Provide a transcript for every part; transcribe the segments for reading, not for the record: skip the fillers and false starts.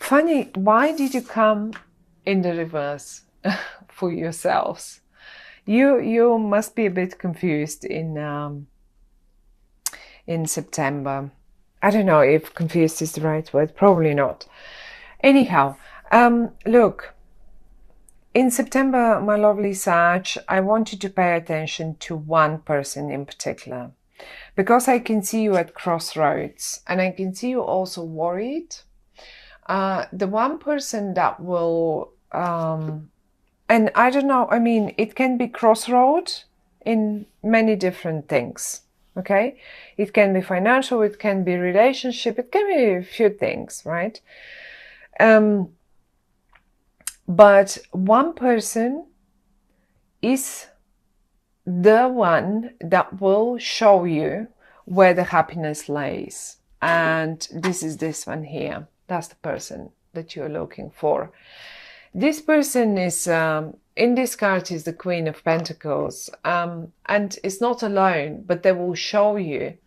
Funny, why did you come in the reverse for yourselves? You must be a bit confused in September. I don't know if confused is the right word. Probably not. Anyhow, look. In September, my lovely Sag, I want you to pay attention to one person in particular, because I can see you at crossroads and I can see you also worried. The one person that will, and I don't know, I mean, it can be crossroad in many different things, okay? It can be financial, it can be relationship, it can be a few things, right? But one person is the one that will show you where the happiness lays. And this is this one here. That's the person that you're looking for. This person is, in this card is the Queen of Pentacles. And it's not alone, but they will show you.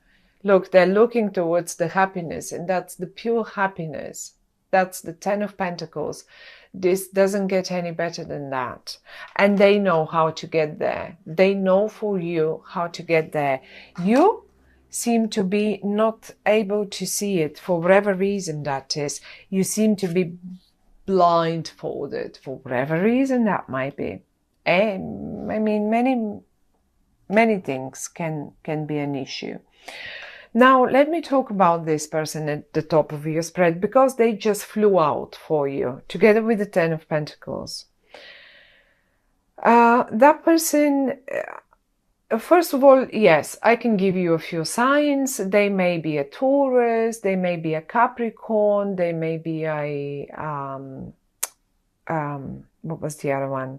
Look, they're looking towards the happiness, and that's the pure happiness. That's the Ten of Pentacles. This doesn't get any better than that. And they know how to get there. They know for you how to get there. You seem to be not able to see it for whatever reason that is. You seem to be blindfolded for whatever reason that might be. And I mean, many things can be an issue. Now, let me talk about this person at the top of your spread, because they just flew out for you, together with the Ten of Pentacles. That person, first of all, yes, I can give you a few signs. They may be a Taurus, they may be a Capricorn, they may be a, what was the other one?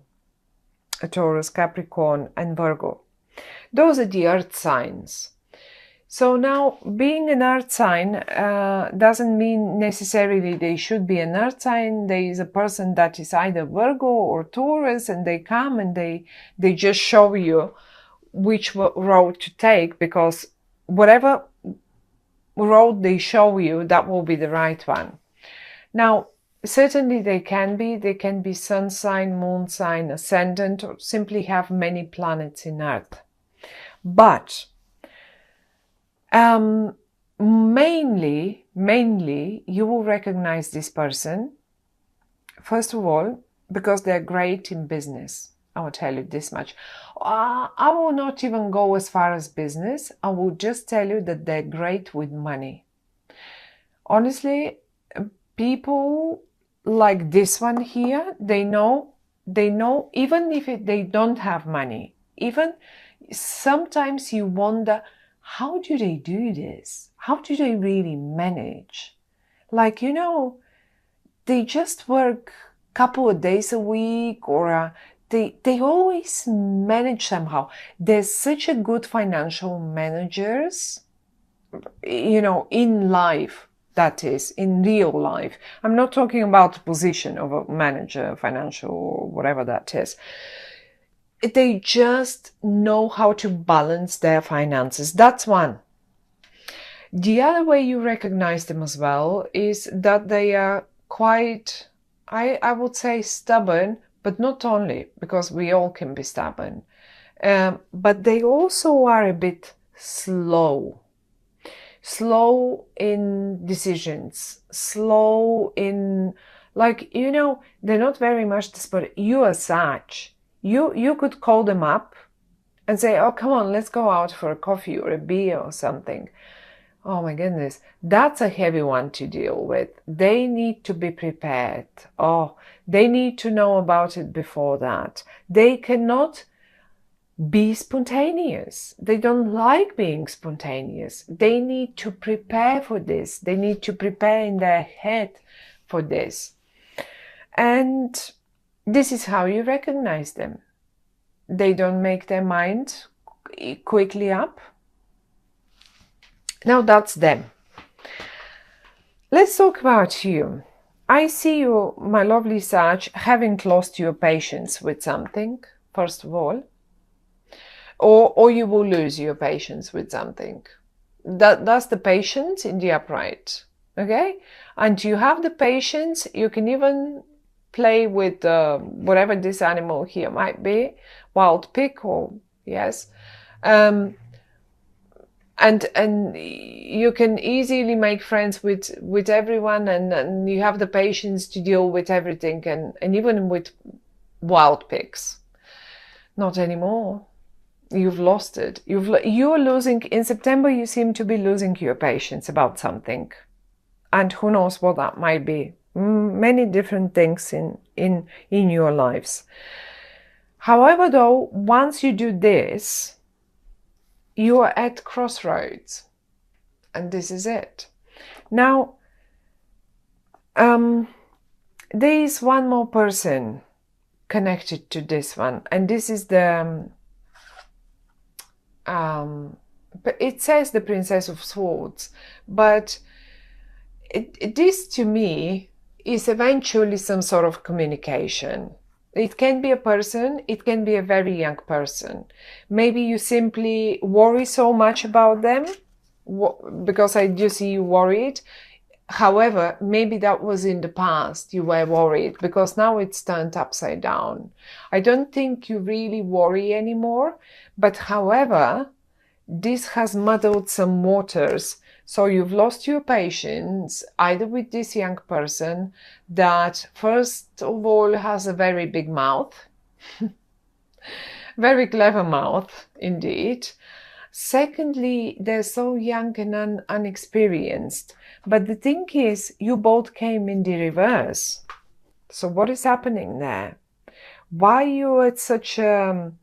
A Taurus, Capricorn, and Virgo. Those are the earth signs. So now, being an earth sign doesn't mean necessarily they should be an earth sign. There is a person that is either Virgo or Taurus, and they come and they just show you which road to take, because whatever road they show you, that will be the right one. Now, certainly they can be sun sign, moon sign, ascendant, or simply have many planets in Earth. But mainly, you will recognize this person, first of all, because they're great in business. I will tell you this much. I will not even go as far as business. I will just tell you that they're great with money. Honestly, people like this one here, they know, even if they don't have money, even sometimes you wonder, how do they do this? How do they really manage? Like, you know, they just work a couple of days a week, or they always manage somehow. There's such a good financial managers, you know, in life, that is, in real life. I'm not talking about the position of a manager, financial, whatever that is. They just know how to balance their finances. That's one. The other way you recognize them as well is that they are quite, I would say, stubborn, but not only, because we all can be stubborn. But they also are a bit slow. Slow in decisions. Slow in, like, you know, they're not very much desperate. You are such. You could call them up and say, oh, come on, let's go out for a coffee or a beer or something. Oh my goodness, that's a heavy one to deal with. They need to be prepared. Oh, they need to know about it before that. They cannot be spontaneous. They don't like being spontaneous. They need to prepare for this. They need to prepare in their head for this. And this is how you recognize them. They don't make their mind quickly up. Now that's them. Let's talk about you. I see you, my lovely Sag, having lost your patience with something, first of all. Or you will lose your patience with something. That's the patience in the upright. Okay? And you have the patience. You can even play with whatever this animal here might be, wild pig or yes. And you can easily make friends with everyone, and you have the patience to deal with everything, and even with wild pigs. Not anymore. You've lost it. You're losing in September. You seem to be losing your patience about something, and who knows what that might be. Many different things in your lives. However, though, once you do this, you are at crossroads, and this is it. Now, there is one more person connected to this one, and this is the it says the Princess of Swords, but this to me is eventually some sort of communication. It can be a person, it can be a very young person. Maybe you simply worry so much about them, because I do see you worried. However, maybe that was in the past, you were worried, because now it's turned upside down. I don't think you really worry anymore, but however, this has muddled some waters. So you've lost your patience, either with this young person that, first of all, has a very big mouth, very clever mouth, indeed. Secondly, they're so young and unexperienced. But the thing is, you both came in the reverse. So what is happening there? Why you at such a...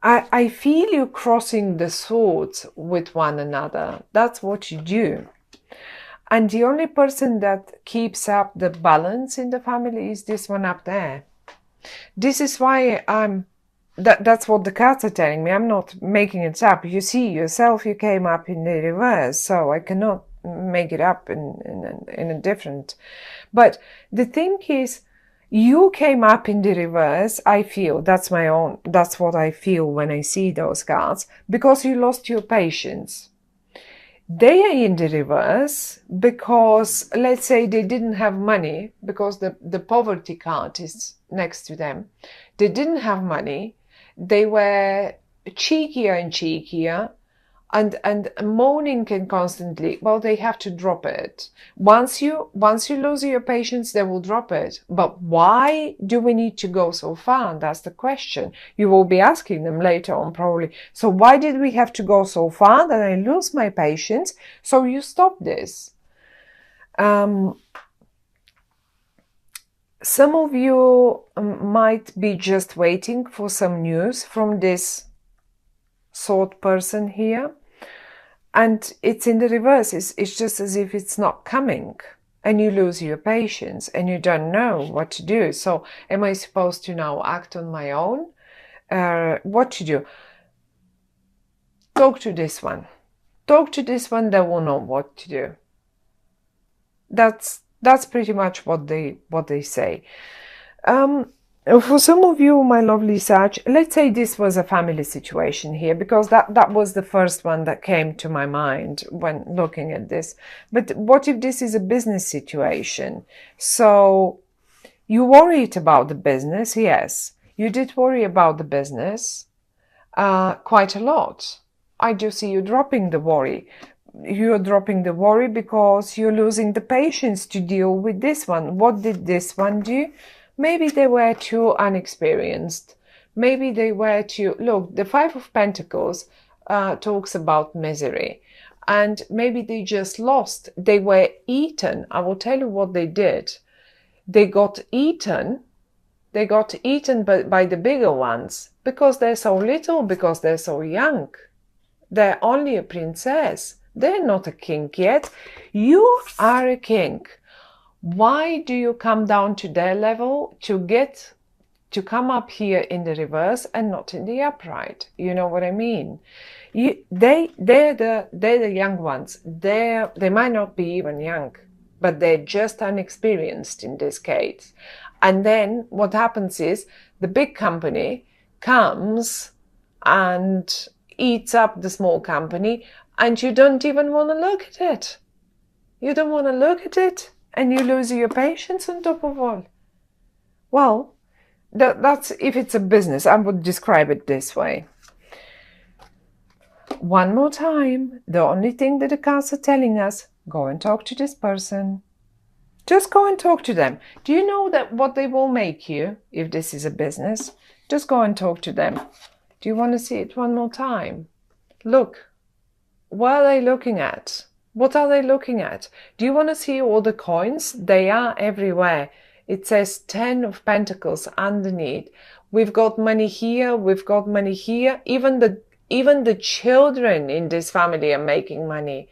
I feel you crossing the swords with one another. That's what you do. And the only person that keeps up the balance in the family is this one up there. This is why that's what the cards are telling me. I'm not making it up. You see yourself, you came up in the reverse, so I cannot make it up in a different. But the thing is, you came up in the reverse. I feel that's what I feel when I see those cards, because you lost your patience. They are in the reverse because, let's say, they didn't have money, because the poverty card is next to them. They didn't have money. They were cheekier and cheekier, and moaning and constantly. Well, they have to drop it. Once you lose your patience, they will drop it. But why do we need to go so far? That's the question. You will be asking them later on, probably. So why did we have to go so far that I lose my patience? So you stop this. Some of you might be just waiting for some news from this sword person here. And it's in the reverse. It's just as if it's not coming. And you lose your patience and you don't know what to do. So am I supposed to now act on my own? What to do? Talk to this one. Talk to this one, they will know what to do. That's pretty much what they say. For some of you, my lovely Sag, let's say this was a family situation here, because that was the first one that came to my mind when looking at this. But what if this is a business situation? So you worried about the business, yes. You did worry about the business quite a lot. I do see you dropping the worry. You're dropping the worry because you're losing the patience to deal with this one. What did this one do? Maybe they were too unexperienced. Maybe they were too... Look, the Five of Pentacles talks about misery. And maybe they just lost. They were eaten. I will tell you what they did. They got eaten. They got eaten by the bigger ones. Because they're so little, because they're so young. They're only a princess. They're not a king yet. You are a king. Why do you come down to their level to come up here in the reverse and not in the upright? You know what I mean? They're the young ones. They might not be even young, but they're just unexperienced in this case. And then what happens is the big company comes and eats up the small company, and you don't even want to look at it. You don't want to look at it, and you lose your patience on top of all. Well, that's if it's a business. I would describe it this way. One more time, the only thing that the cards are telling us, go and talk to this person. Just go and talk to them. Do you know that what they will make you if this is a business? Just go and talk to them. Do you want to see it one more time? Look. What are they looking at? What are they looking at? Do you want to see all the coins? They are everywhere. It says 10 of Pentacles underneath. We've got money here. We've got money here. Even the children in this family are making money.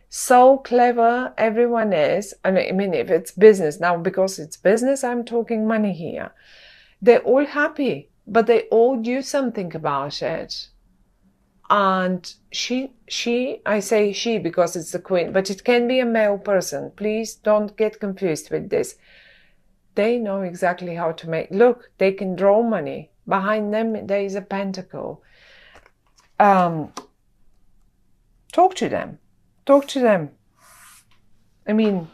So clever everyone is. I mean, if it's business, now because it's business, I'm talking money here. They're all happy, but they all do something about it. And I say she because it's the queen, but it can be a male person. Please don't get confused with this. They know exactly how to make, look, they can draw money. Behind them, there is a pentacle. Talk to them. Talk to them. I mean,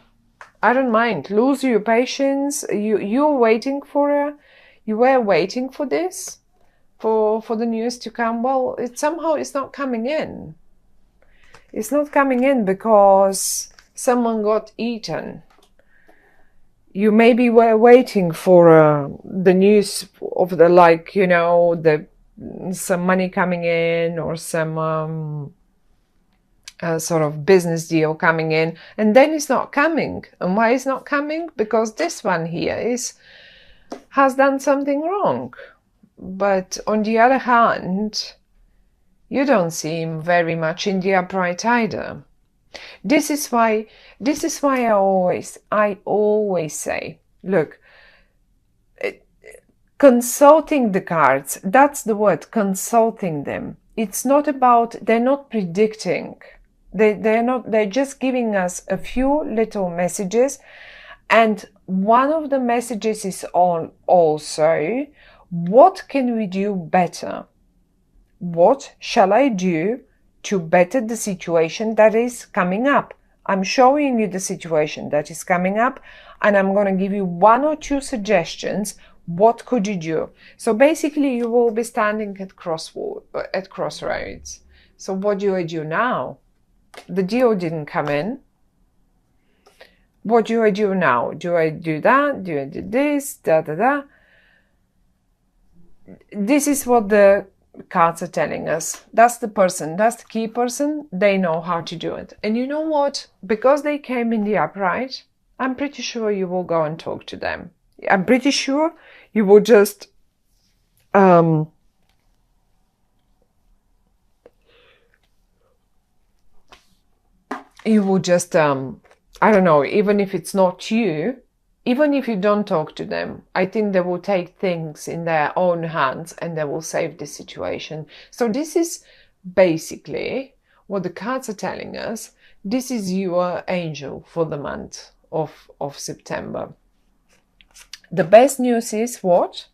I don't mind. Lose your patience. You're waiting for you were waiting for this, for the news to come. Well, somehow it's not coming in. It's not coming in because someone got eaten. You maybe were waiting for the news of the, like, you know, some money coming in or some sort of business deal coming in, and then it's not coming. And why it's not coming? Because this one here has done something wrong. But on the other hand, you don't see him very much in the upright either. This is why I always say, look, consulting the cards, that's the word, consulting them. It's not about, they're not predicting. They're just giving us a few little messages. And one of the messages is also, what can we do better? What shall I do to better the situation that is coming up? I'm showing you the situation that is coming up, and I'm going to give you one or two suggestions. What could you do? So basically, you will be standing at crossroads. So what do I do now? The deal didn't come in. What do I do now? Do I do that? Do I do this? Da, da, da. This is what the cards are telling us. That's the person. That's the key person. They know how to do it. And you know what? Because they came in the upright, I'm pretty sure you will go and talk to them. I'm pretty sure you will just I don't know, even if it's not you, even if you don't talk to them, I think they will take things in their own hands and they will save the situation. So this is basically what the cards are telling us. This is your angel for the month of September. The best news is what?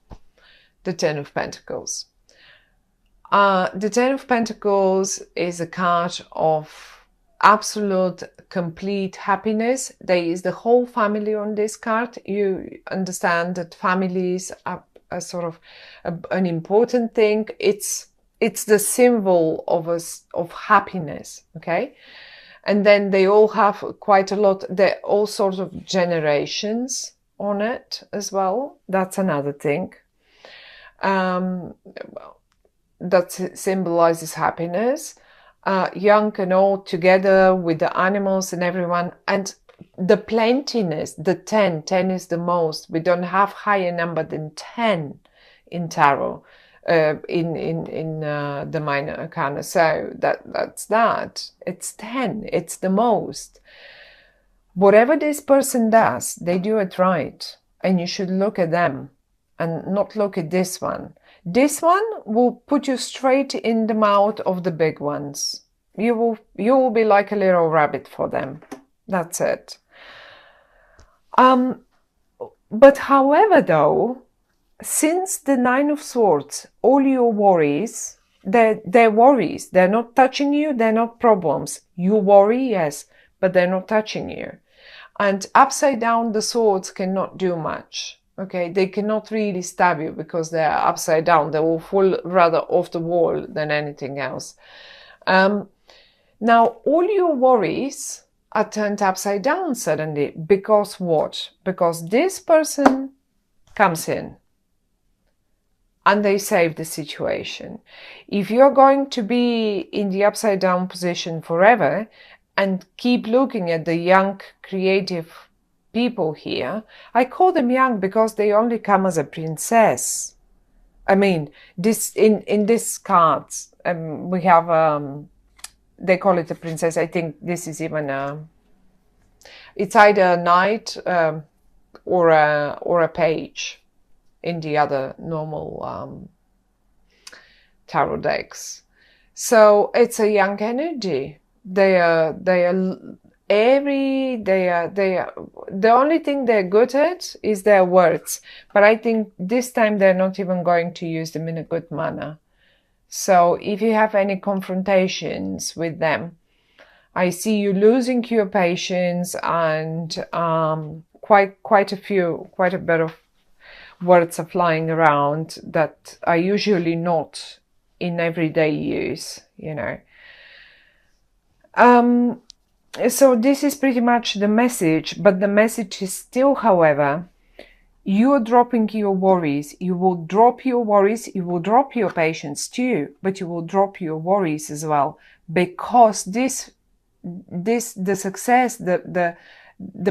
The Ten of Pentacles. The Ten of Pentacles is a card of absolute complete happiness. There is the whole family on this card. You understand that families are a sort of an important thing. It's the symbol of happiness, okay? And then they all have quite a lot. They're all sorts of generations on it as well. That's another thing. That symbolizes happiness. Young and old together with the animals and everyone. And the plentiness, the 10 is the most. We don't have higher number than 10 in tarot, in the minor arcana. So that's that. It's 10. It's the most. Whatever this person does, they do it right. And you should look at them and not look at this one. This one will put you straight in the mouth of the big ones. You will be like a little rabbit for them. That's it. But however, though, since the Nine of Swords, all your worries, they're worries. They're not touching you. They're not problems. You worry, yes, but they're not touching you. And upside down, the swords cannot do much. Okay, they cannot really stab you because they're upside down. They will fall rather off the wall than anything else. Now, all your worries are turned upside down suddenly. Because what? Because this person comes in and they save the situation. If you're going to be in the upside down position forever and keep looking at the young, creative people here, I call them young because they only come as a princess. I mean, this in this cards, we have they call it a princess. I think this is even it's either a knight or a page in the other normal tarot decks. So it's a young energy. They are the only thing they're good at is their words. But I think this time they're not even going to use them in a good manner. So if you have any confrontations with them, I see you losing your patience, and quite a bit of words are flying around that are usually not in everyday use, you know. So this is pretty much the message, but the message is still, however, you're dropping your worries. You will drop your worries. You will drop your patience too, but you will drop your worries as well, because the success, the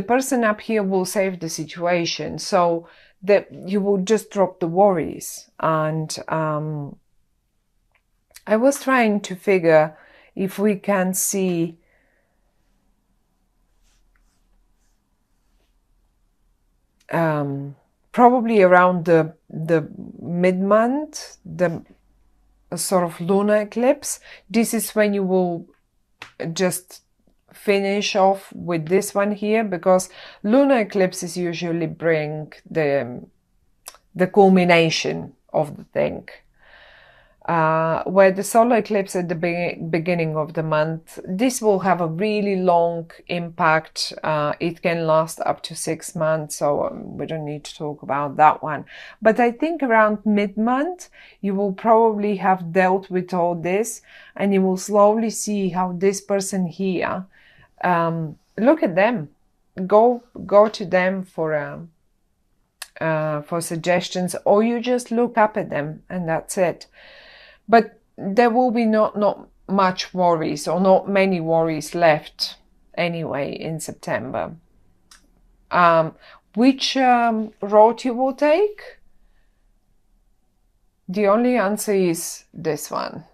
person up here will save the situation, so that you will just drop the worries. And I was trying to figure if we can see probably around the mid-month, the sort of lunar eclipse. This is when you will just finish off with this one here, because lunar eclipses usually bring the culmination of the thing. Where the solar eclipse at the beginning of the month, this will have a really long impact. It can last up to 6 months, so we don't need to talk about that one. But I think around mid-month, you will probably have dealt with all this, and you will slowly see how this person here, look at them, go to them for suggestions, or you just look up at them and that's it. But there will be not much worries, or not many worries left anyway in September. Which road you will take? The only answer is this one.